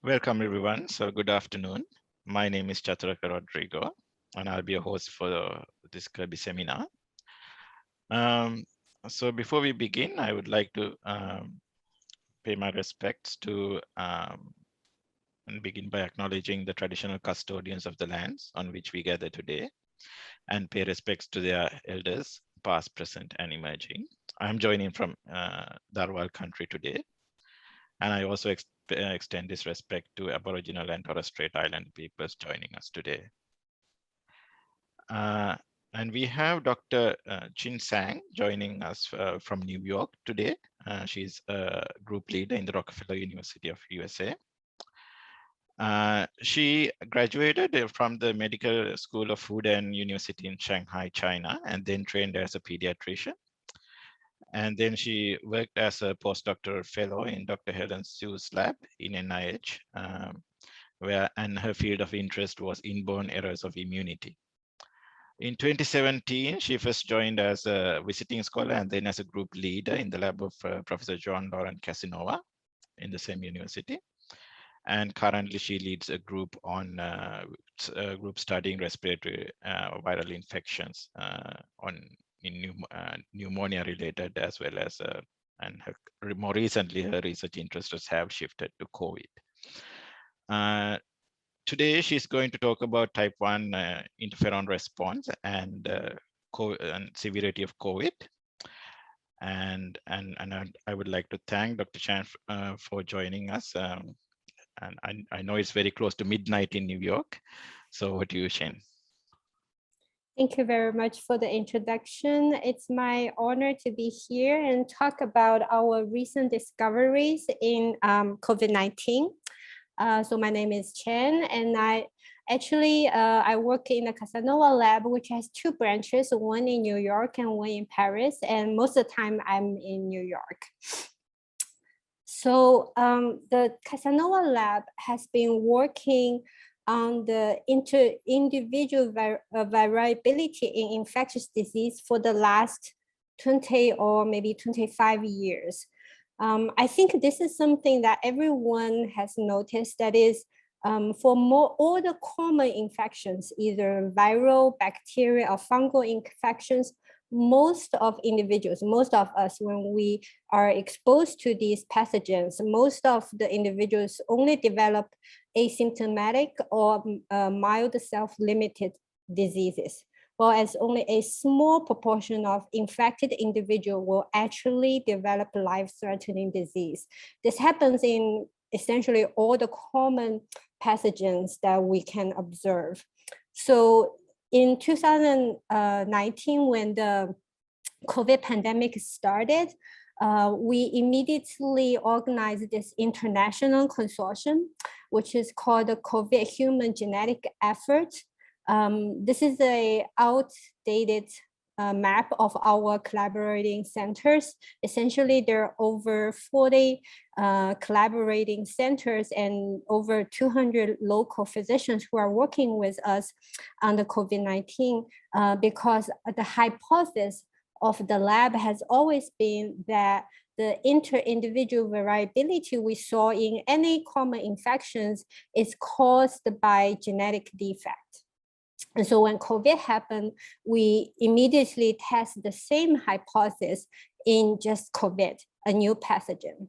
Welcome everyone. So good afternoon. My name is Chaturaka Rodrigo, and I'll be a host for this Kirby seminar. So before we begin, I would like to pay my respects to and begin by acknowledging the traditional custodians of the lands on which we gather today, and pay respects to their elders, past, present, and emerging. I'm joining from Darwal country today, and I also extend this respect to Aboriginal and Torres Strait Island peoples joining us today. And we have Dr. Qian Zhang joining us from New York today. She's a group leader in the Rockefeller University of USA. She graduated from the Medical School of Food and University in Shanghai, China, and then trained as a pediatrician. And then she worked as a postdoctoral fellow in Dr. Helen Sue's lab in NIH, and her field of interest was inborn errors of immunity. In 2017, she first joined as a visiting scholar and then as a group leader in the lab of Professor John Laurent Casanova in the same university. And currently she leads a group on group studying respiratory viral infections in pneumonia related, as well as, and more recently, her research interests have shifted to COVID. Today, she's going to talk about type 1 interferon response and severity of COVID. And I would like to thank Dr. Chan for joining us. And I know it's very close to midnight in New York. So over to you, Shane. Thank you very much for the introduction. It's my honor to be here and talk about our recent discoveries in COVID-19. So my name is Chen, and I work in the Casanova lab, which has two branches, one in New York and one in Paris. And most of the time I'm in New York. So the Casanova lab has been working on the individual variability in infectious disease for the last 20 or maybe 25 years. I think this is something that everyone has noticed, that is for all the common infections, either viral, bacterial, or fungal infections, most of us, when we are exposed to these pathogens, most of the individuals only develop asymptomatic or mild self-limited diseases, whereas only a small proportion of infected individuals will actually develop life-threatening disease. This happens in essentially all the common pathogens that we can observe. So in 2019, when the COVID pandemic started, we immediately organized this international consortium, which is called the COVID Human Genetic Effort. This is an outdated map of our collaborating centers. Essentially, there are over 40 collaborating centers and over 200 local physicians who are working with us on the COVID-19 because the hypothesis of the lab has always been that the inter-individual variability we saw in any common infections is caused by genetic defect. And so when COVID happened, we immediately test the same hypothesis in just COVID, a new pathogen.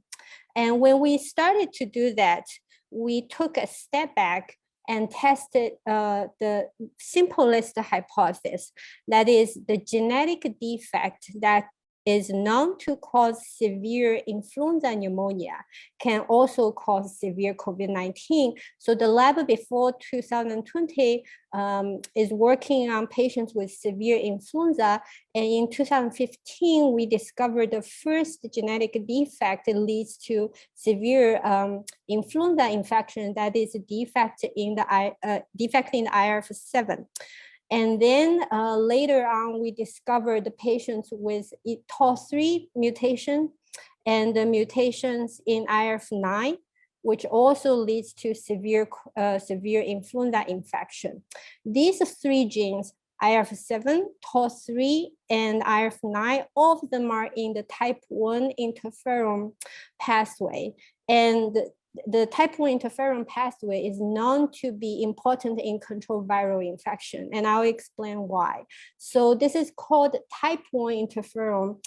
And when we started to do that, we took a step back and tested the simplest hypothesis, that is the genetic defect that is known to cause severe influenza pneumonia can also cause severe COVID-19. So the lab before 2020 is working on patients with severe influenza. And in 2015, we discovered the first genetic defect that leads to severe influenza infection, that is a defect in the IRF7. And then later on, we discovered the patients with TOL3 mutation and the mutations in IRF9, which also leads to severe influenza infection. These three genes, IRF7, TOL3, and IRF9, all of them are in the type 1 interferon pathway. And the type 1 interferon pathway is known to be important in control viral infection, and I'll explain why. So this is called type 1 interferon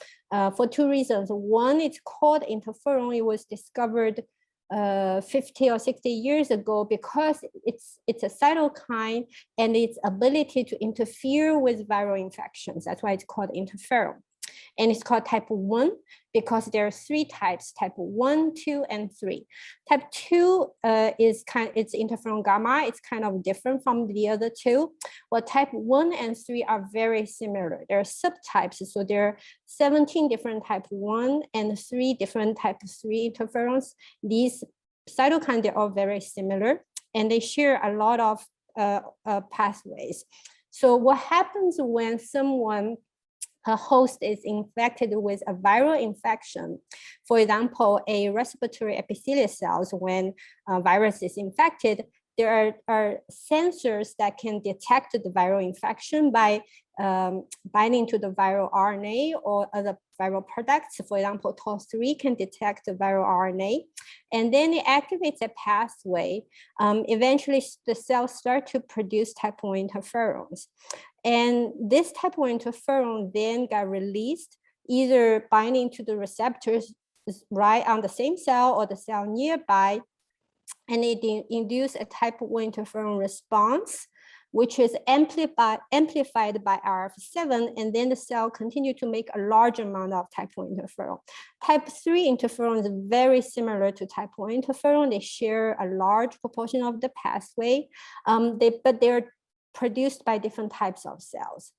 for two reasons. One, it's called interferon. It was discovered 50 or 60 years ago because it's a cytokine and its ability to interfere with viral infections. That's why it's called interferon. And it's called type 1 because there are three types: type 1, 2, and 3. Type 2 it's interferon gamma. It's kind of different from the other two. Well, type 1 and 3 are very similar. There are subtypes, so there are 17 different type 1 and 3 different type 3 interferons. These cytokines, they're all very similar, and they share a lot of pathways. So what happens when a host is infected with a viral infection? For example, a respiratory epithelial cells, when a virus is infected, there are sensors that can detect the viral infection by binding to the viral RNA or other viral products. For example, TOL3 can detect the viral RNA, and then it activates a pathway. Eventually, the cells start to produce type 1 interferons. And this type 1 interferon then got released, either binding to the receptors right on the same cell or the cell nearby, and it induced a type 1 interferon response, which is amplified by IRF7, and then the cell continue to make a large amount of type 1 interferon. Type 3 interferon is very similar to type 1 interferon. They share a large proportion of the pathway, but they're produced by different types of cells.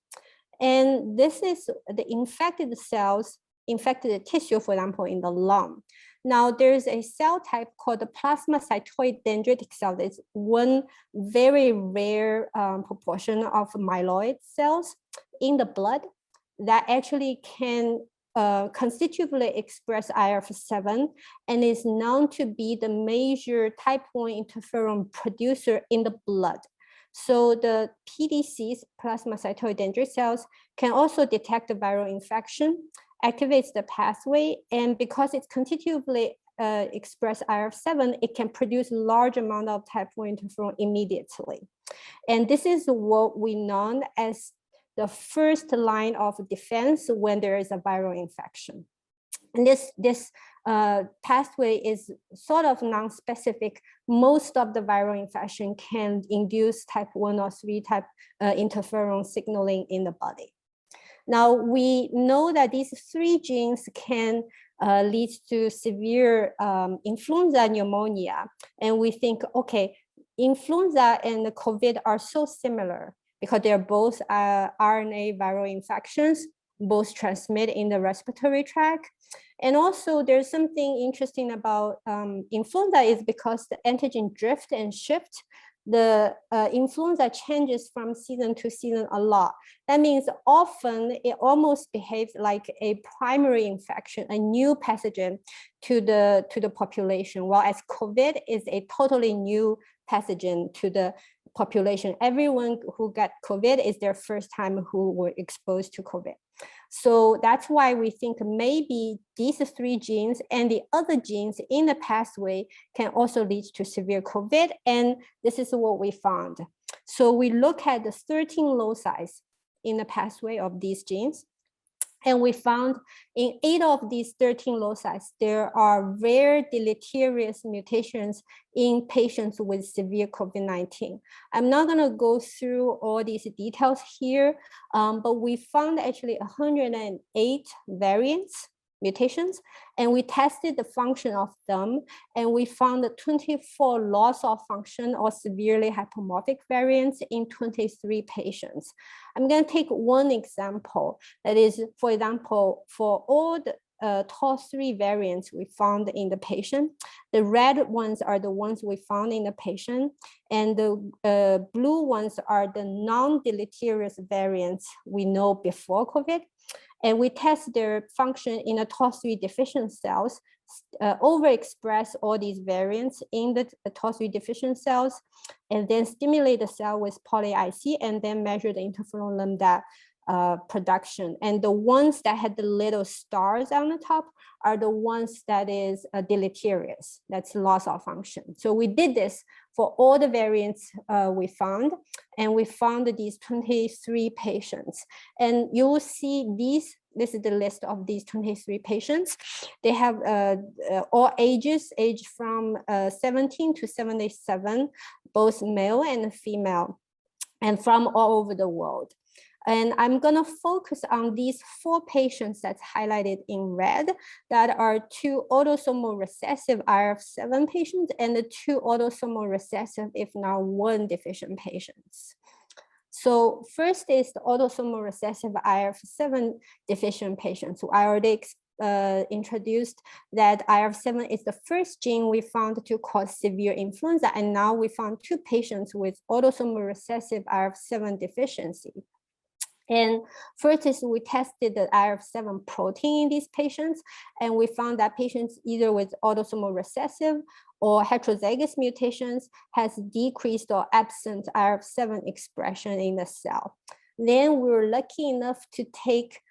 And this is the infected cells, infected tissue, for example, in the lung. Now, there's a cell type called the plasmacytoid dendritic cell. It's one very rare proportion of myeloid cells in the blood that actually can constitutively express IRF7 and is known to be the major type 1 interferon producer in the blood. So the PDCs, plasmacytoid dendritic cells, can also detect the viral infection, activates the pathway, and because it's constitutively express IRF7, it can produce large amount of type 1 interferon immediately. And this is what we know as the first line of defense when there is a viral infection. And this pathway is sort of non-specific. Most of the viral infection can induce type 1 or 3 type interferon signaling in the body. Now, we know that these 3 genes can lead to severe influenza pneumonia. And we think, okay, influenza and COVID are so similar because they're both RNA viral infections, both transmit in the respiratory tract. And also there's something interesting about influenza is because the antigen drift and shift, the influenza changes from season to season a lot. That means often it almost behaves like a primary infection, a new pathogen to the population, while as COVID is a totally new pathogen to the population. Everyone who got COVID is their first time who were exposed to COVID. So that's why we think maybe these 3 genes and the other genes in the pathway can also lead to severe COVID. And this is what we found. So we look at the 13 loci in the pathway of these genes. And we found in 8 of these 13 loci, there are rare deleterious mutations in patients with severe COVID-19. I'm not going to go through all these details here, but we found actually 108 variants, mutations, and we tested the function of them, and we found 24 loss of function or severely hypomorphic variants in 23 patients. I'm going to take one example. That is, for example, for all the TOL3 variants we found in the patient, the red ones are the ones we found in the patient, and the blue ones are the non-deleterious variants we know before COVID. And we test their function in the TOL3 deficient cells, overexpress all these variants in the TOL3 deficient cells, and then stimulate the cell with poly-IC, and then measure the interferon lambda production. And the ones that had the little stars on the top are the ones that is deleterious. That's loss of function. So we did this for all the variants we found, and we found these 23 patients. And you will see this is the list of these 23 patients. They have all ages, aged from 17 to 77, both male and female, and from all over the world. And I'm gonna focus on these 4 patients that's highlighted in red that are 2 autosomal recessive IRF7 patients and the 2 autosomal recessive IFN1 deficient patients. So first is the autosomal recessive IRF7 deficient patients. So I already introduced that IRF7 is the first gene we found to cause severe influenza, and now we found 2 patients with autosomal recessive IRF7 deficiency. And first is we tested the IRF7 protein in these patients, and we found that patients either with autosomal recessive or heterozygous mutations has decreased or absent IRF7 expression in the cell. Then we were lucky enough to take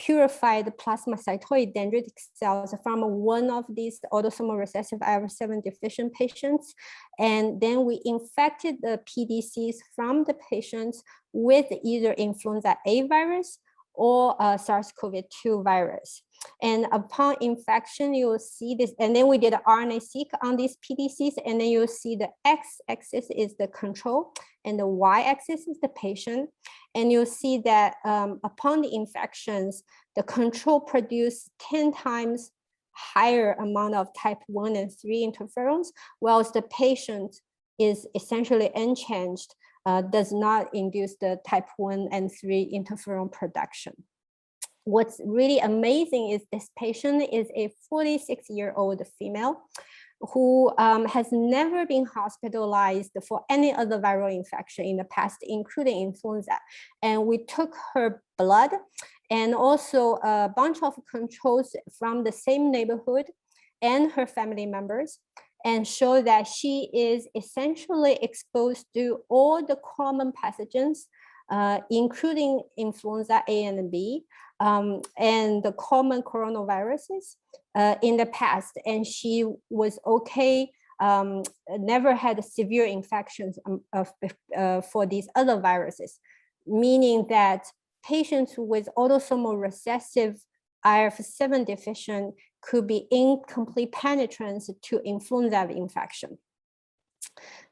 purified plasmacytoid dendritic cells from one of these autosomal recessive IRF7 deficient patients. And then we infected the PDCs from the patients with either influenza A virus or SARS-CoV-2 virus. And upon infection, you will see this, and then we did an RNA-seq on these PDCs, and then you'll see the x-axis is the control, and the y-axis is the patient. And you'll see that upon the infections, the control produced 10 times higher amount of type 1 and 3 interferons, whilst the patient is essentially unchanged, does not induce the type 1 and 3 interferon production. What's really amazing is this patient is a 46-year-old female who has never been hospitalized for any other viral infection in the past, including influenza. And we took her blood and also a bunch of controls from the same neighborhood and her family members, and show that she is essentially exposed to all the common pathogens, including influenza A and B, and the common coronaviruses in the past. And she was okay, never had severe infections for these other viruses, meaning that patients with autosomal recessive IRF7 deficient could be incomplete penetrance to influenza infection.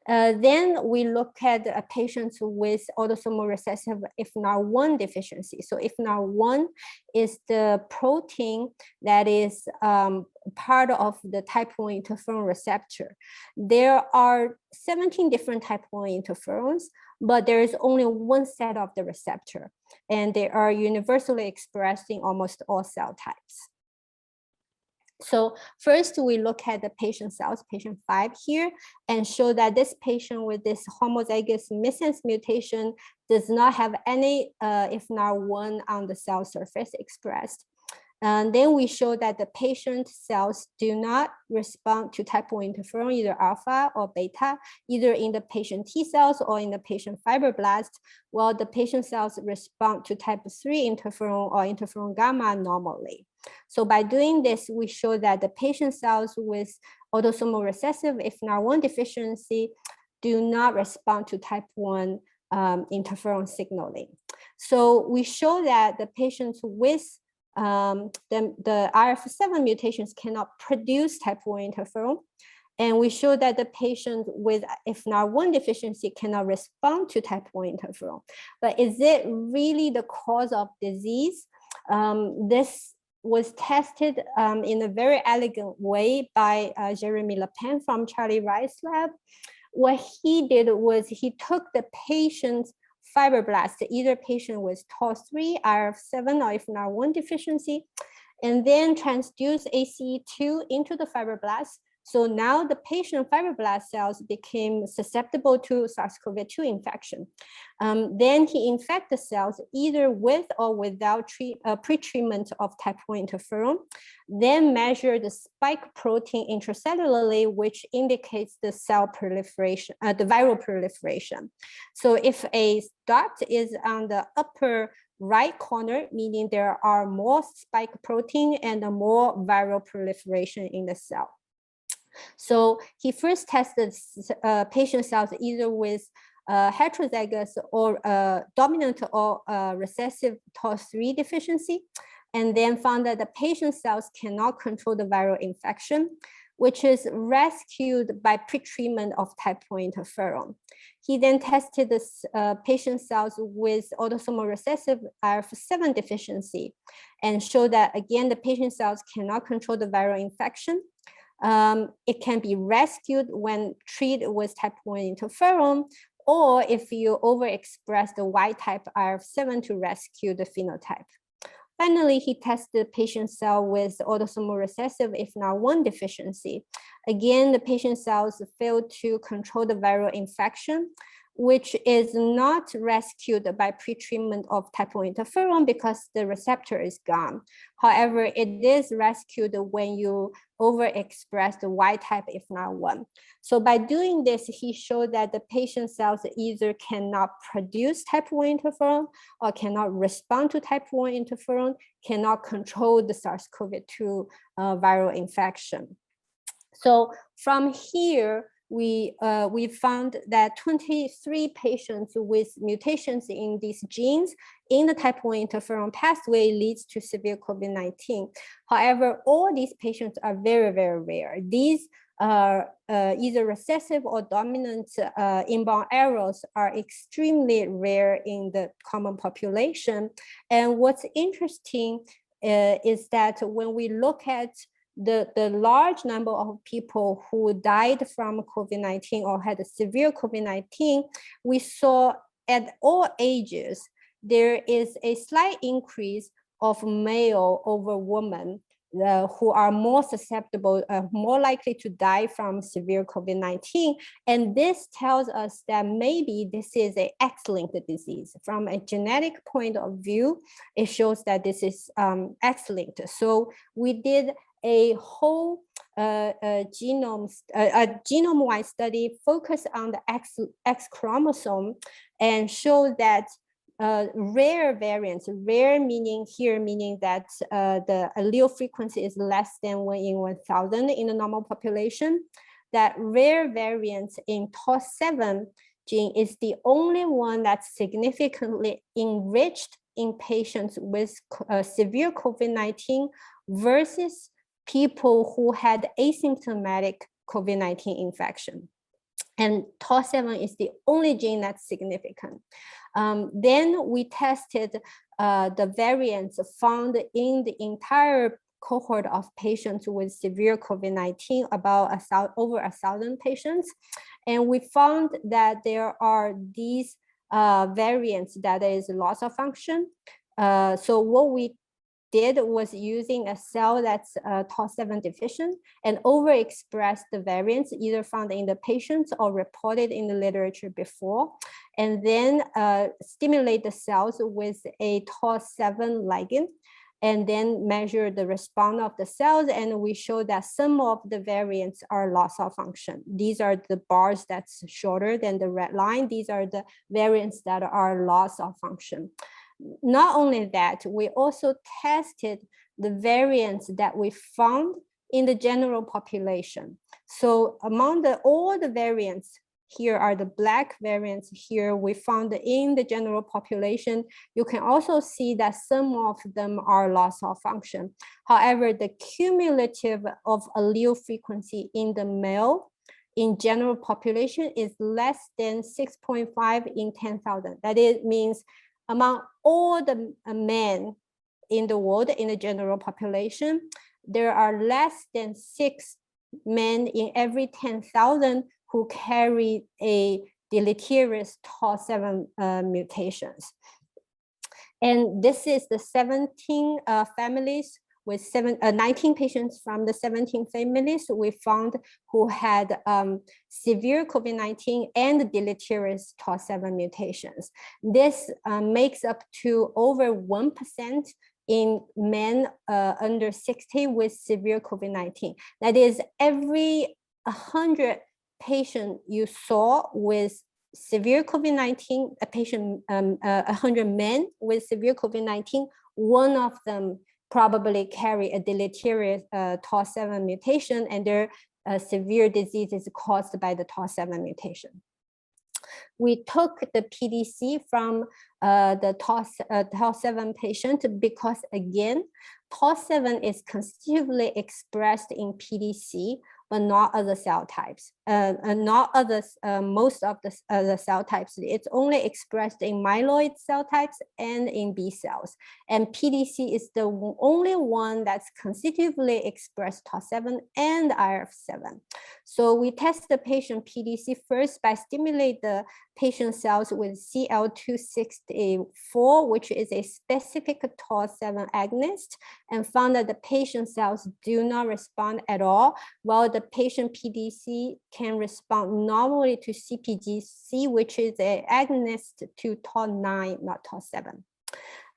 Then we look at patients with autosomal recessive IFNR1 deficiency. So IFNR1 is the protein that is part of the type 1 interferon receptor. There are 17 different type 1 interferons, but there is only one set of the receptor, and they are universally expressed in almost all cell types. So first we look at the patient cells, patient 5 here, and show that this patient with this homozygous missense mutation does not have any IFNR1 on the cell surface expressed. And then we show that the patient cells do not respond to type 1 interferon, either alpha or beta, either in the patient T cells or in the patient fibroblast, while the patient cells respond to type 3 interferon or interferon gamma normally. So by doing this, we show that the patient cells with autosomal recessive IFNR1 deficiency do not respond to type 1 interferon signaling. So we show that the patients with the IRF7 mutations cannot produce type 1 interferon. And we show that the patient with IFNR1 deficiency cannot respond to type 1 interferon. But is it really the cause of disease? This was tested in a very elegant way by Jeremy Lepin from Charlie Rice's lab. What he did was he took the patient's fibroblast, either patient with TOL3, IRF7, or IFNR1 deficiency, and then transduced ACE2 into the fibroblast So now the patient fibroblast cells became susceptible to SARS-CoV-2 infection. Then he infected the cells either with or without pre-treatment of type 1 interferon, then measured the spike protein intracellularly, which indicates the cell proliferation, the viral proliferation. So if a dot is on the upper right corner, meaning there are more spike protein and more viral proliferation in the cell. So he first tested patient cells either with heterozygous or dominant or recessive TOS3 deficiency, and then found that the patient cells cannot control the viral infection, which is rescued by pretreatment of type 1 interferon. He then tested the patient cells with autosomal recessive IF7 deficiency and showed that, again, the patient cells cannot control the viral infection. It can be rescued when treated with type 1 interferon, or if you overexpress the Y-type IF7 to rescue the phenotype. Finally, he tested patient cell with autosomal recessive IFN1 deficiency. Again, the patient cells failed to control the viral infection, which is not rescued by pretreatment of type 1 interferon because the receptor is gone. However, it is rescued when you overexpress the Y-type IFN1. So by doing this, he showed that the patient cells either cannot produce type 1 interferon or cannot respond to type 1 interferon, cannot control the SARS-CoV-2 viral infection. So from here, we found that 23 patients with mutations in these genes in the type 1 interferon pathway leads to severe COVID-19. However, all these patients are very, very rare. These either recessive or dominant inbound errors are extremely rare in the common population. And what's interesting is that when we look at the large number of people who died from COVID-19 or had a severe COVID-19, we saw at all ages, there is a slight increase of male over women who are more susceptible, more likely to die from severe COVID-19. And this tells us that maybe this is an X-linked disease. From a genetic point of view, it shows that this is X-linked. So we did a whole genome-wide study focused on the X chromosome and showed that rare variants, rare meaning that the allele frequency is less than 1 in 1,000 in the normal population, that rare variants in TOS7 gene is the only one that's significantly enriched in patients with severe COVID-19 versus people who had asymptomatic COVID-19 infection. And TOS7 is the only gene that's significant. Then we tested the variants found in the entire cohort of patients with severe COVID-19, about over 1,000 patients. And we found that there are these variants that is loss of function. So what we did was using a cell that's TOS7 deficient and overexpressed the variants either found in the patients or reported in the literature before, and then stimulate the cells with a TOS7 ligand, and then measure the response of the cells. And we show that some of the variants are loss of function. These are the bars that's shorter than the red line. These are the variants that are loss of function. Not only that, we also tested the variants that we found in the general population. So among all the variants, here are the black variants here we found in the general population. You can also see that some of them are loss of function. However, the cumulative of allele frequency in the male in general population is less than 6.5 in 10,000. That means among all the men in the world, in the general population, there are less than 6 men in every 10,000 who carry a deleterious TOS7 mutations. And this is the 17 families with 19 patients from the 17 families we found who had severe COVID-19 and deleterious TOR7 mutations. This makes up to over 1% in men under 60 with severe COVID-19. That is, every 100 patients you saw with severe COVID-19, 100 men with severe COVID-19, one of them probably carry a deleterious TOR7 mutation, and their severe disease is caused by the TOR7 mutation. We took the PDC from the TOR7 patient because, again, TOR7 is constitutively expressed in PDC, but not other cell types, not others, most of the other cell types. It's only expressed in myeloid cell types and in B cells. And PDC is the only one that's constitutively expressed TOR7 and IRF7. So we test the patient PDC first by stimulate the patient cells with CL264, which is a specific TOR7 agonist, and found that the patient cells do not respond at all, while the patient PDC can respond normally to CpGC, which is an agonist to TOR9, not TOR7.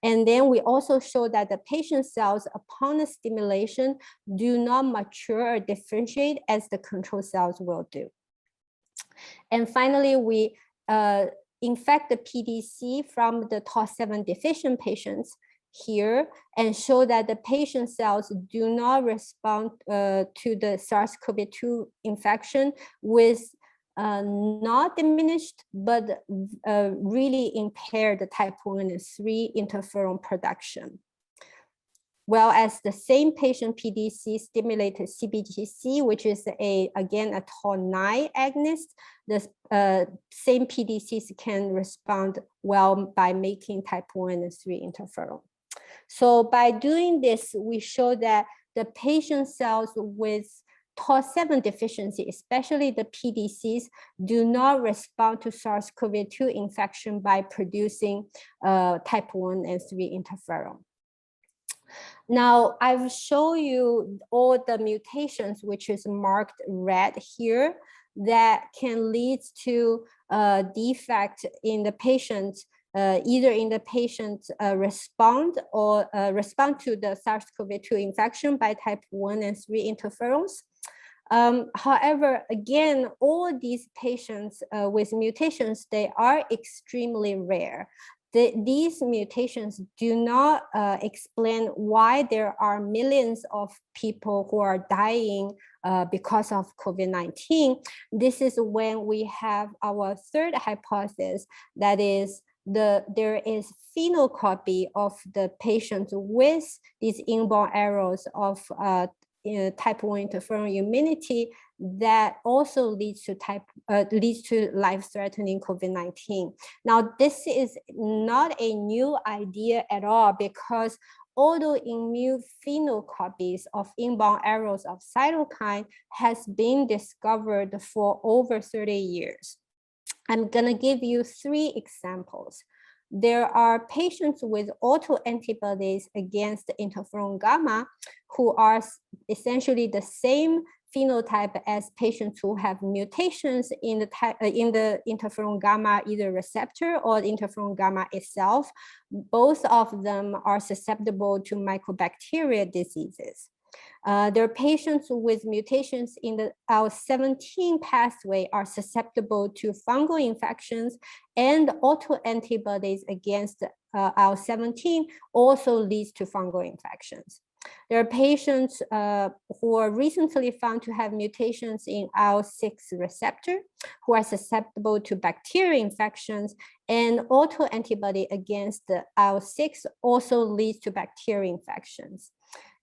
And then we also show that the patient cells upon the stimulation do not mature or differentiate as the control cells will do. And finally, we infect the PDC from the TOR7 deficient patients here and show that the patient cells do not respond to the SARS-CoV-2 infection with not diminished, but really impaired the type 1 and 3 interferon production. Well, as the same patient PDC stimulated CBGC, which is again a TOR9 agonist, the same PDCs can respond well by making type 1 and 3 interferon. So by doing this, we show that the patient cells with TOR7 deficiency, especially the PDCs, do not respond to SARS-CoV-2 infection by producing type 1 and 3 interferon. Now, I will show you all the mutations, which is marked red here, that can lead to defect in the patient, either in the patient respond to the SARS-CoV-2 infection by type 1 and 3 interferons. However, again, all these patients with mutations, they are extremely rare. These mutations do not explain why there are millions of people who are dying because of COVID-19. This is when we have our third hypothesis, that is, there is phenocopy of the patient with these inborn errors of type 1 interferon immunity that also leads to life-threatening COVID-19. Now, this is not a new idea at all, because autoimmune phenocopies of inborn errors of cytokine has been discovered for over 30 years. I'm gonna give you 3 examples. There are patients with autoantibodies against interferon gamma who are essentially the same phenotype as patients who have mutations in the interferon gamma, either receptor or interferon gamma itself. Both of them are susceptible to mycobacteria diseases. There are patients with mutations in the IL-17 pathway are susceptible to fungal infections, and autoantibodies against IL-17 also leads to fungal infections. There are patients who are recently found to have mutations in IL-6 receptor who are susceptible to bacterial infections, and autoantibody against the IL-6 also leads to bacterial infections.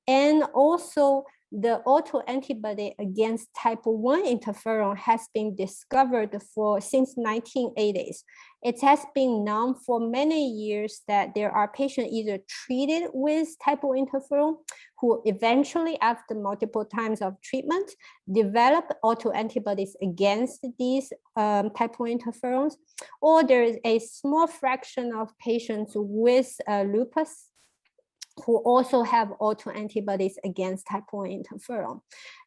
And also, the autoantibody against type 1 interferon has been discovered since 1980s. It has been known for many years that there are patients either treated with type 1 interferon who eventually, after multiple times of treatment, develop autoantibodies against these type 1 interferons, or there is a small fraction of patients with lupus who also have autoantibodies against type 1 interferon.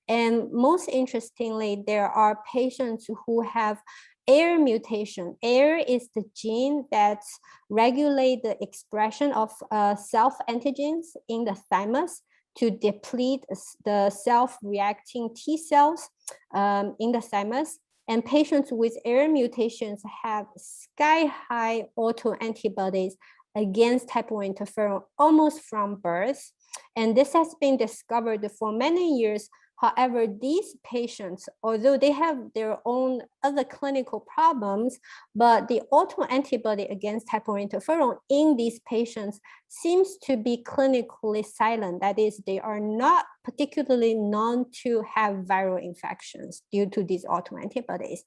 And most interestingly, there are patients who have AIR mutation. AIR is the gene that regulates the expression of self-antigens in the thymus to deplete the self-reacting T cells in the thymus. And patients with AIR mutations have sky-high autoantibodies against type 1 interferon almost from birth. And this has been discovered for many years. However, these patients, although they have their own other clinical problems, but the autoantibody against type 1 interferon in these patients seems to be clinically silent. That is, they are not particularly known to have viral infections due to these autoantibodies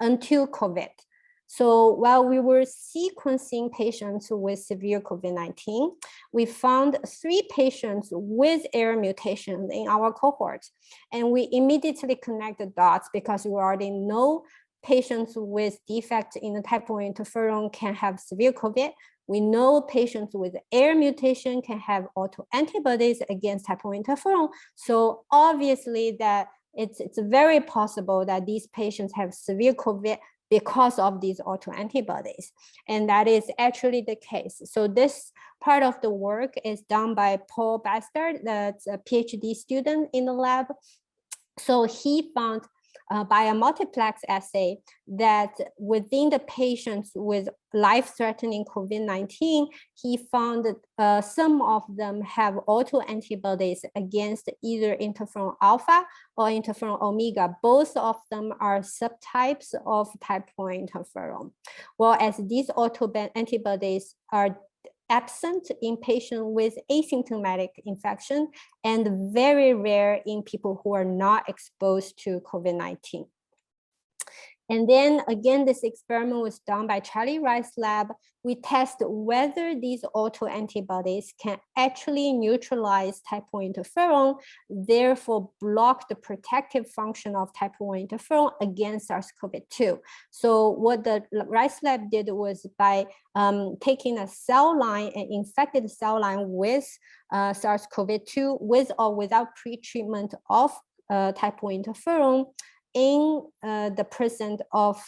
until COVID. So while we were sequencing patients with severe COVID-19, we found 3 patients with AIR mutations in our cohort. And we immediately connected dots because we already know patients with defects in the type 1 interferon can have severe COVID. We know patients with AIR mutation can have autoantibodies against type 1 interferon. So obviously that it's very possible that these patients have severe COVID because of these autoantibodies. And that is actually the case. So this part of the work is done by Paul Bastard, that's a PhD student in the lab. So he found by a multiplex assay that within the patients with life-threatening COVID-19, he found that some of them have autoantibodies against either interferon alpha or interferon omega. Both of them are subtypes of type 1 interferon. Whereas these autoantibodies are absent in patients with asymptomatic infection and very rare in people who are not exposed to COVID-19. And then again, this experiment was done by Charlie Rice's lab. We test whether these autoantibodies can actually neutralize type 1 interferon, therefore block the protective function of type 1 interferon against SARS-CoV-2. So what the Rice lab did was by taking a cell line, an infected cell line with SARS-CoV-2 with or without pretreatment of type 1 interferon, in the presence of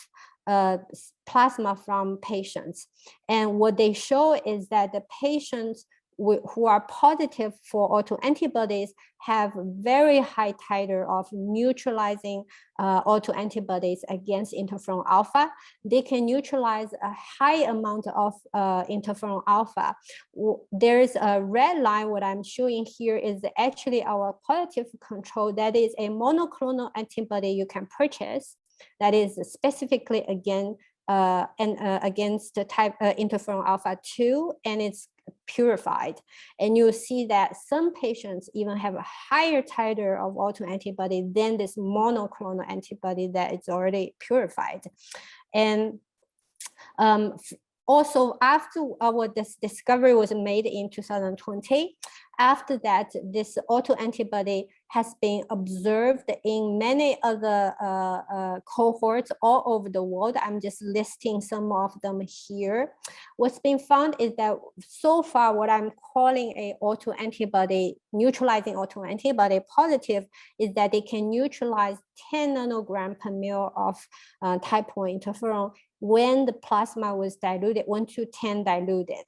plasma from patients. And what they show is that the patients who are positive for autoantibodies have very high titer of neutralizing autoantibodies against interferon alpha. They can neutralize a high amount of interferon alpha. There is a red line. What I'm showing here is actually our qualitative control. That is a monoclonal antibody you can purchase that is specifically against the type interferon alpha 2, and it's purified. And you'll see that some patients even have a higher titer of autoantibody than this monoclonal antibody that is already purified. And also, after our discovery was made in 2020, after that, this autoantibody has been observed in many other cohorts all over the world. I'm just listing some of them here. What's been found is that so far, what I'm calling a autoantibody, neutralizing autoantibody positive, is that they can neutralize 10 nanogram per ml of type 1 interferon when the plasma was diluted, 1 to 10 diluted.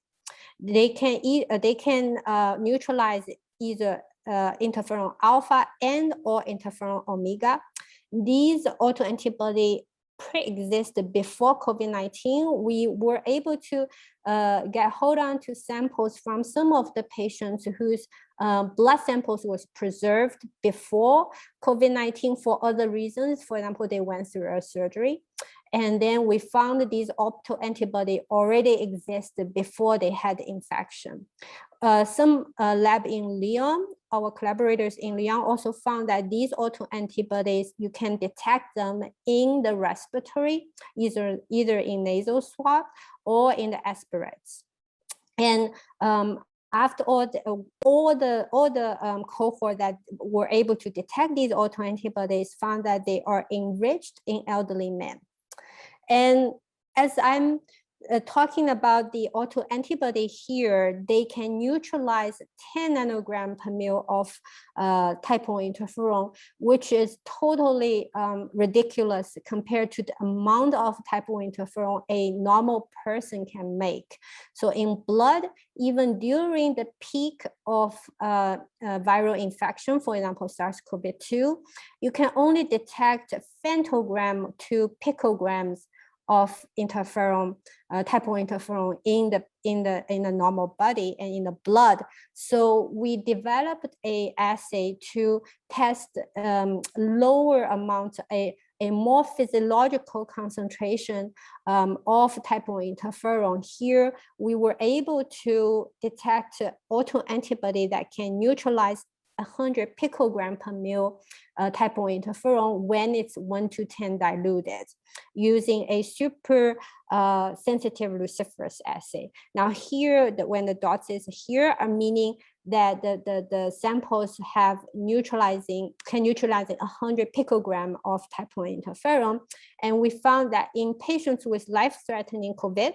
They can neutralize either interferon alpha and or interferon omega. These autoantibody pre-existed before COVID-19. We were able to get hold on to samples from some of the patients whose blood samples was preserved before COVID-19 for other reasons. For example, they went through a surgery. And then we found these autoantibody already existed before they had infection. Some lab in Lyon, our collaborators in Lyon also found that these autoantibodies, you can detect them in the respiratory, either in nasal swab or in the aspirates. And after all the cohort that were able to detect these autoantibodies found that they are enriched in elderly men. And as I'm talking about the autoantibody here, they can neutralize 10 nanogram per mil of type 1 interferon, which is totally ridiculous compared to the amount of type 1 interferon a normal person can make. So in blood, even during the peak of viral infection, for example, SARS-CoV-2, you can only detect femtogram to picograms of interferon, type 1 interferon in the normal body and in the blood. So we developed a assay to test lower amount, a more physiological concentration of type 1 interferon. Here, we were able to detect autoantibody that can neutralize 100 picogram per mil type 1 interferon when it's 1 to 10 diluted using a super sensitive luciferase assay. Now here, when the dots is here are meaning that the samples have can neutralize 100 picogram of type 1 interferon. And we found that in patients with life-threatening COVID,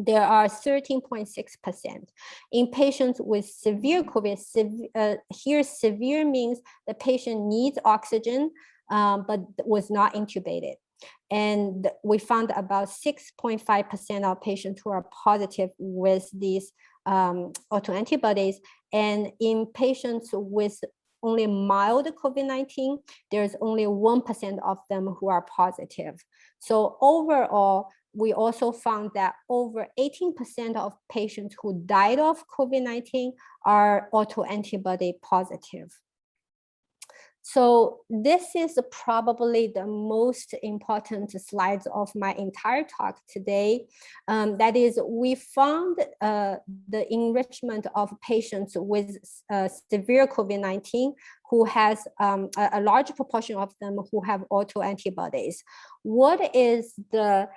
there are 13.6%. In patients with severe COVID, here severe means the patient needs oxygen, but was not intubated. And we found about 6.5% of patients who are positive with these autoantibodies. And in patients with only mild COVID-19, there's only 1% of them who are positive. So overall, we also found that over 18% of patients who died of COVID-19 are autoantibody positive. So this is probably the most important slides of my entire talk today. That is, we found the enrichment of patients with severe COVID-19 who has a large proportion of them who have autoantibodies. What is the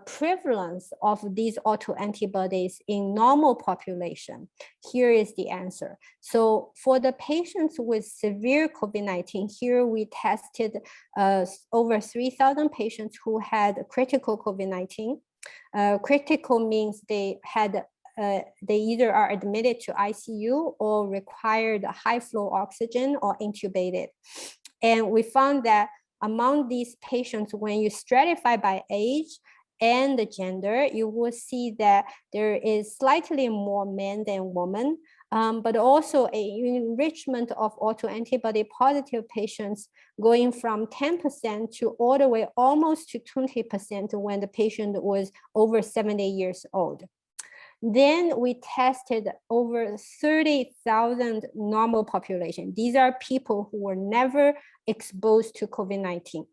prevalence of these autoantibodies in normal population? Here is the answer. So for the patients with severe COVID-19, here we tested over 3,000 patients who had critical COVID-19. Critical means they either are admitted to ICU or required high flow oxygen or intubated. And we found that among these patients, when you stratify by age and the gender, you will see that there is slightly more men than women, but also a enrichment of autoantibody positive patients going from 10% to all the way almost to 20% when the patient was over 70 years old. Then we tested over 30,000 normal population. These are people who were never exposed to COVID-19.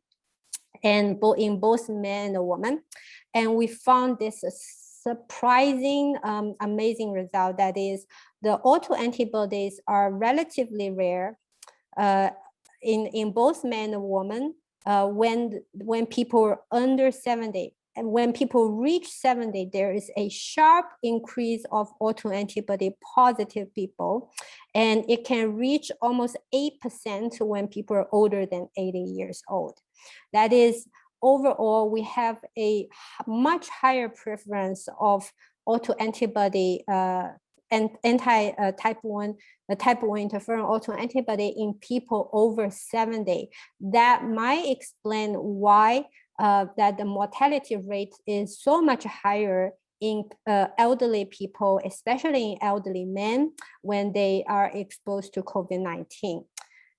And in both men and women. And we found this surprising, amazing result. That is, the autoantibodies are relatively rare in both men and women when people are under 70. And when people reach 70, there is a sharp increase of autoantibody positive people. And it can reach almost 8% when people are older than 80 years old. That is, overall, we have a much higher preference of autoantibody and type 1 interferon autoantibody in people over 70. That might explain why that the mortality rate is so much higher in elderly people, especially in elderly men, when they are exposed to COVID-19.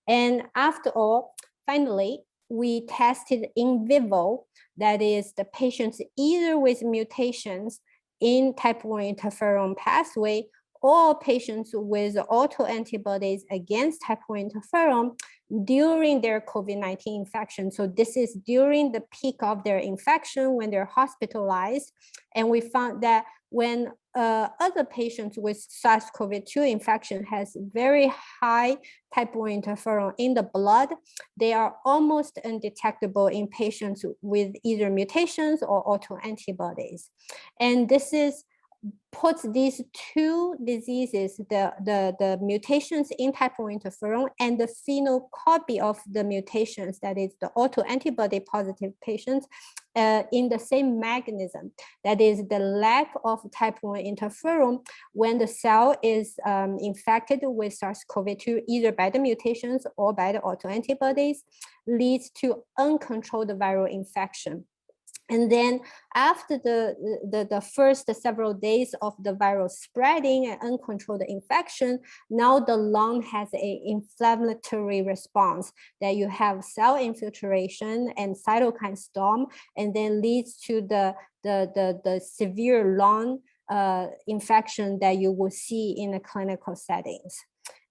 And after all, finally, we tested in vivo, that is the patients either with mutations in type 1 interferon pathway or patients with autoantibodies against type 1 interferon during their COVID-19 infection. So this is during the peak of their infection when they're hospitalized. And we found that when other patients with SARS-CoV-2 infection has very high type 1 interferon in the blood, they are almost undetectable in patients with either mutations or autoantibodies. And this is puts these two diseases, the mutations in type 1 interferon and the phenocopy of the mutations, that is the autoantibody positive patients, in the same mechanism. That is the lack of type 1 interferon when the cell is infected with SARS-CoV-2, either by the mutations or by the autoantibodies, leads to uncontrolled viral infection. And then after the first several days of the viral spreading and uncontrolled infection, now the lung has an inflammatory response that you have cell infiltration and cytokine storm, and then leads to the severe lung infection that you will see in the clinical settings.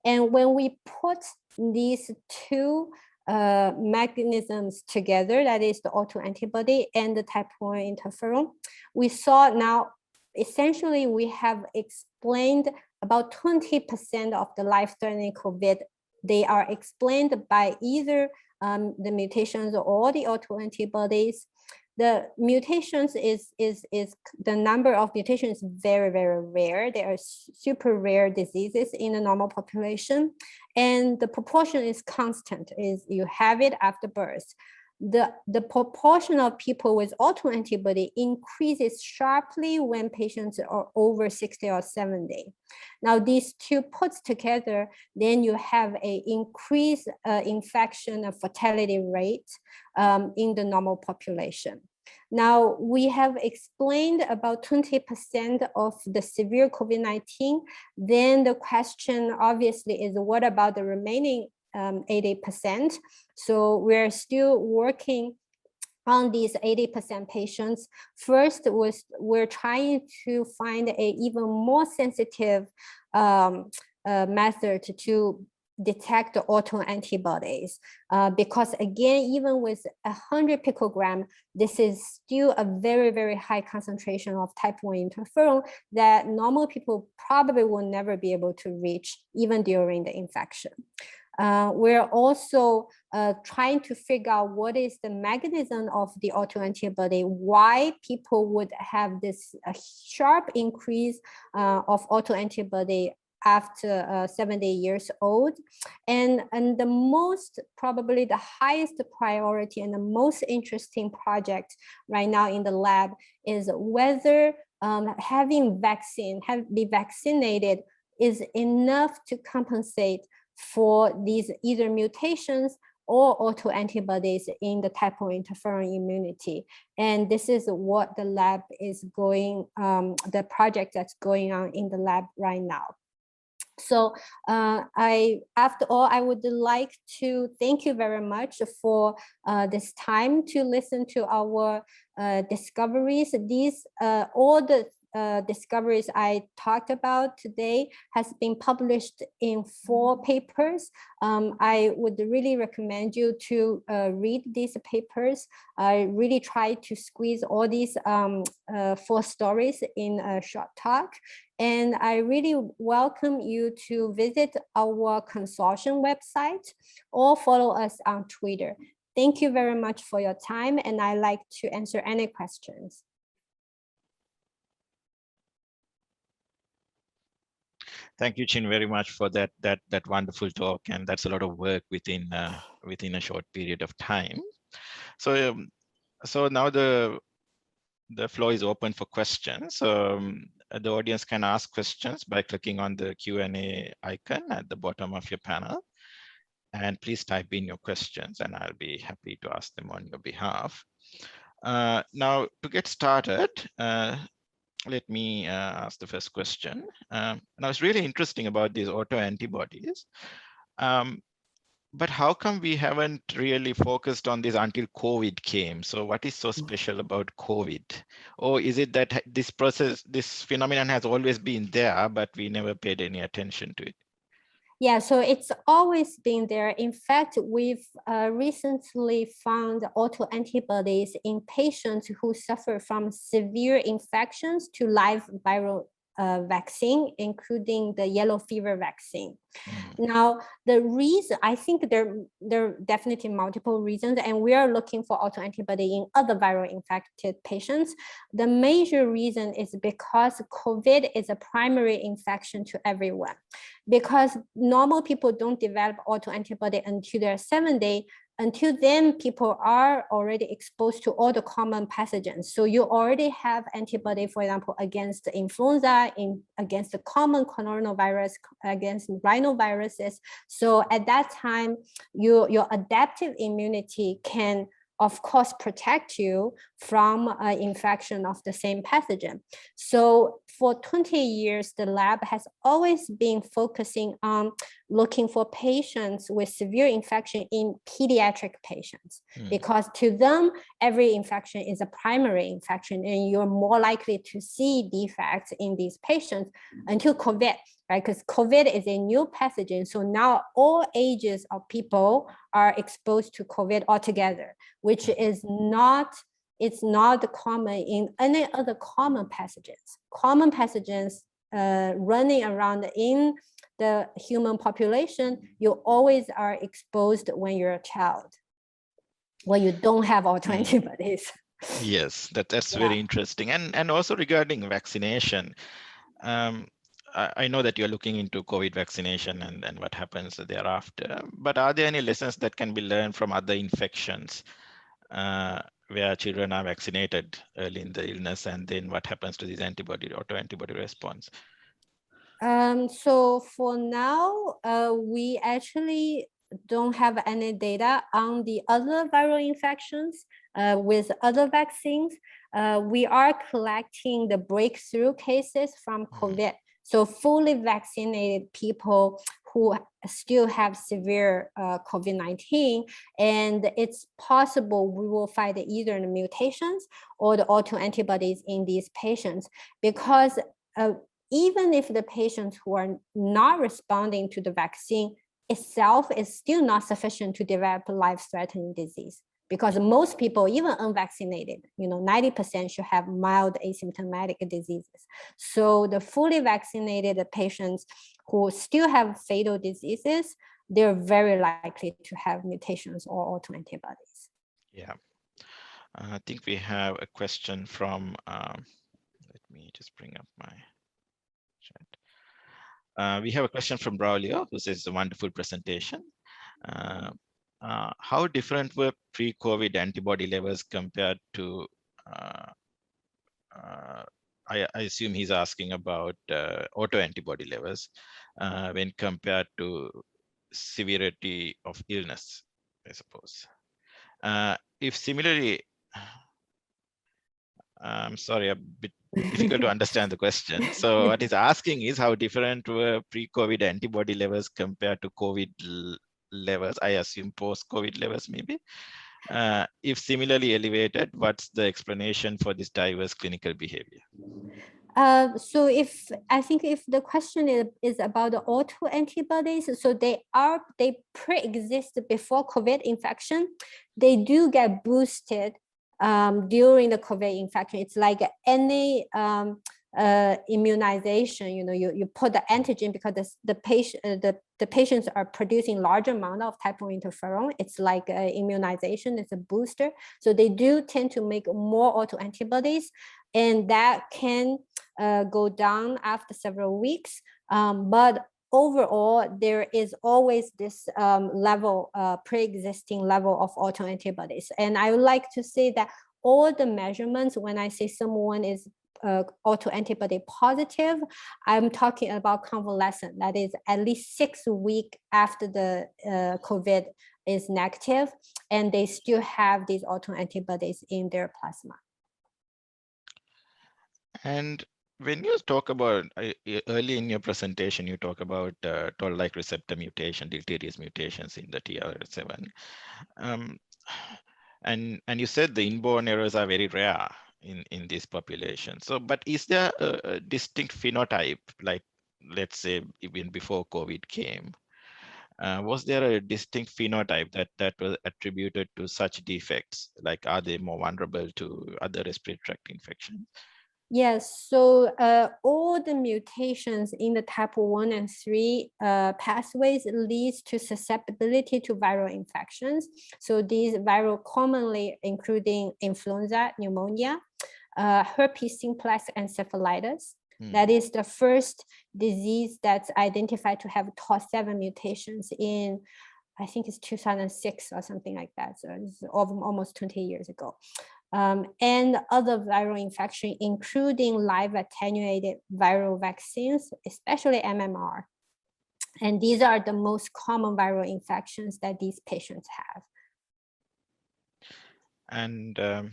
And when we put these two mechanisms together, that is the autoantibody and the type 1 interferon, we saw now essentially we have explained about 20% of the life-threatening COVID. They are explained by either the mutations or the autoantibodies. The mutations is the number of mutations is very, very rare. They are super rare diseases in the normal population. And the proportion is constant, is you have it after birth. The proportion of people with autoantibody increases sharply when patients are over 60 or 70. Now these two put together, then you have an increased infection and fatality rate in the normal population. Now, we have explained about 20% of the severe COVID-19. Then the question obviously is, what about the remaining 80%? So we're still working on these 80% patients. First, we're trying to find an even more sensitive method to detect the autoantibodies, because again, even with 100 picogram, this is still a very, very high concentration of type 1 interferon that normal people probably will never be able to reach even during the infection. We're also trying to figure out what is the mechanism of the autoantibody, why people would have this sharp increase of autoantibody after 70 years old. And the most, probably the highest priority and the most interesting project right now in the lab is whether having be vaccinated is enough to compensate for these either mutations or autoantibodies in the type 1 interferon immunity. And this is what the lab is going, the project that's going on in the lab right now. So after all, I would like to thank you very much for this time to listen to our discoveries. These, all the discoveries I talked about today has been published in 4 papers. I would really recommend you to read these papers. I really try to squeeze all these 4 stories in a short talk. And I really welcome you to visit our consortium website or follow us on Twitter. Thank you very much for your time, and I'd like to answer any questions. Thank you, Qian, very much for that wonderful talk, and that's a lot of work within a short period of time. So so now the floor is open for questions. The audience can ask questions by clicking on the Q&A icon at the bottom of your panel. And please type in your questions and I'll be happy to ask them on your behalf. Now, to get started, let me ask the first question. And it's really interesting about these autoantibodies. But how come we haven't really focused on this until COVID came? So what is so special about COVID? Or is it that this phenomenon has always been there, but we never paid any attention to it? Yeah, so it's always been there. In fact, we've recently found autoantibodies in patients who suffer from severe infections to live viral vaccine, including the yellow fever vaccine. Mm. Now, the reason, I think there are definitely multiple reasons, and we are looking for autoantibody in other viral infected patients. The major reason is because COVID is a primary infection to everyone. Because normal people don't develop autoantibody until they're 70. Until then, people are already exposed to all the common pathogens. So you already have antibody, for example, against influenza, against the common coronavirus, against rhinoviruses. So at that time, your adaptive immunity can, of course, protect you from infection of the same pathogen. So for 20 years, the lab has always been focusing on looking for patients with severe infection in pediatric patients, because to them, every infection is a primary infection, and you're more likely to see defects in these patients until COVID, right? Because COVID is a new pathogen. So now all ages of people are exposed to COVID altogether, which is not, it's not common in any other common pathogens. Common pathogens running around in the human population, you always are exposed when you're a child, when you don't have autoantibodies. Yes, that's very interesting. And also regarding vaccination, I know that you're looking into COVID vaccination and what happens thereafter, but are there any lessons that can be learned from other infections where children are vaccinated early in the illness, and then what happens to this autoantibody response? So for now, we actually don't have any data on the other viral infections with other vaccines. We are collecting the breakthrough cases from COVID. So fully vaccinated people who still have severe COVID-19, and it's possible we will find either the mutations or the autoantibodies in these patients, because even if the patients who are not responding to the vaccine itself is still not sufficient to develop life-threatening disease, because most people, even unvaccinated, 90% should have mild asymptomatic diseases. So the fully vaccinated patients who still have fatal diseases, they're very likely to have mutations or autoantibodies. Yeah, I think we have a question from, let me just bring up my chat. We have a question from Braulio, who says, a wonderful presentation. How different were pre-COVID antibody levels compared to, I assume he's asking about autoantibody levels when compared to severity of illness, I suppose. If similarly, I'm sorry, a bit difficult to understand the question. So what he's asking is how different were pre-COVID antibody levels compared to COVID levels, I assume post-COVID levels maybe. If similarly elevated, what's the explanation for this diverse clinical behavior? So I think if the question is about the autoantibodies, so they pre-exist before COVID infection, they do get boosted during the COVID infection. It's like any immunization, you put the antigen because the patients are producing large amount of type of interferon. It's like immunization, it's a booster. So they do tend to make more autoantibodies, and that can go down after several weeks. But overall, there is always this level, pre-existing level of autoantibodies. And I would like to say that all the measurements, when I say someone is autoantibody positive, I'm talking about convalescent, that is at least 6 weeks after the COVID is negative, and they still have these autoantibodies in their plasma. And when you talk about, early in your presentation, you talk about toll-like receptor mutation, deleterious mutations in the TLR7. And you said the inborn errors are very rare in this population. So, but is there a distinct phenotype, like, let's say, even before COVID came? Was there a distinct phenotype that was attributed to such defects? Like, are they more vulnerable to other respiratory tract infections? Yes, so all the mutations in the type 1 and 3 pathways leads to susceptibility to viral infections. So these viral commonly including influenza, pneumonia, herpes simplex, and encephalitis. That is the first disease that's identified to have TOR7 mutations in, I think it's 2006 or something like that. So it's almost 20 years ago. And other viral infection, including live attenuated viral vaccines, especially MMR. And these are the most common viral infections that these patients have. And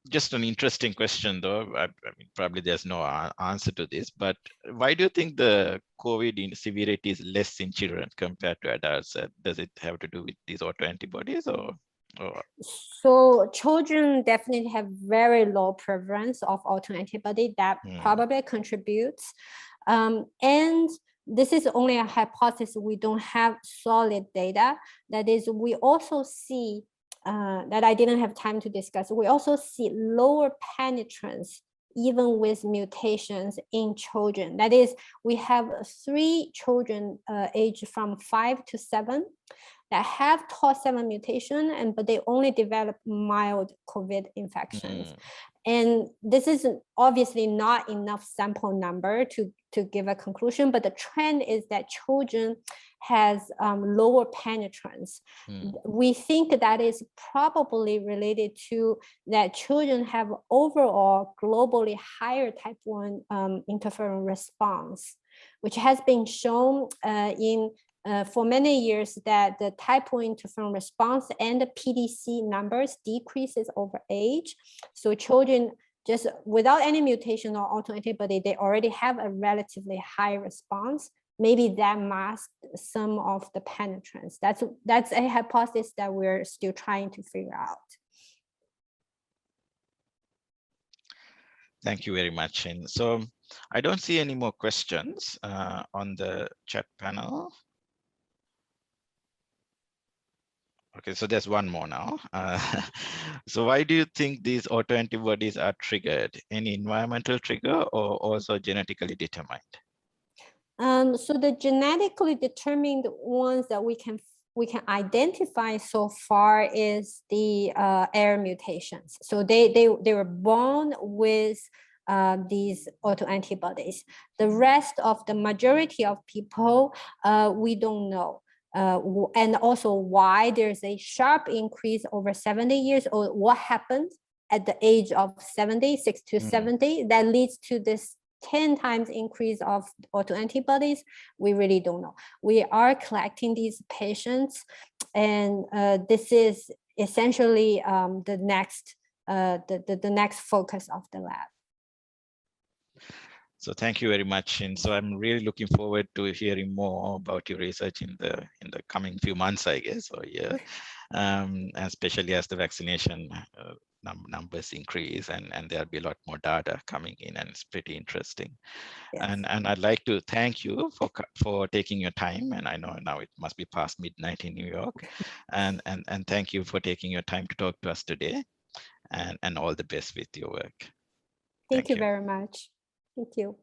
just an interesting question, though. I mean, probably there's no answer to this, but why do you think the COVID severity is less in children compared to adults? Does it have to do with these autoantibodies or? So children definitely have very low prevalence of autoantibody that probably contributes. And this is only a hypothesis. We don't have solid data. That is, we also see that I didn't have time to discuss. We also see lower penetrance even with mutations in children. That is, we have 3 children aged from 5 to 7 that have TOR7 mutation, but they only develop mild COVID infections. And this is obviously not enough sample number to give a conclusion, but the trend is that children has lower penetrance. We think that is probably related to that children have overall globally higher type 1 interferon response, which has been shown for many years that the type 1 interferon response and the PDC numbers decreases over age. So children just without any mutation or autoantibody, they already have a relatively high response. Maybe that masks some of the penetrance. That's a hypothesis that we're still trying to figure out. Thank you very much. And so I don't see any more questions on the chat panel. Okay, so there's one more now. So why do you think these autoantibodies are triggered? Any environmental trigger or also genetically determined? So the genetically determined ones that we can identify so far is the AIR mutations. So they were born with these autoantibodies. The rest of the majority of people, we don't know. And also why there's a sharp increase over 70 years old, what happened at the age of 76 to 70 that leads to this 10 times increase of autoantibodies, we really don't know. We are collecting these patients, and this is essentially the next focus of the lab. So thank you very much. And so I'm really looking forward to hearing more about your research in the coming few months, I guess, or year, especially as the vaccination numbers increase and there'll be a lot more data coming in, and it's pretty interesting. Yes. And I'd like to thank you for taking your time. And I know now it must be past midnight in New York. and thank you for taking your time to talk to us today, and all the best with your work. Thank you very much. Thank you.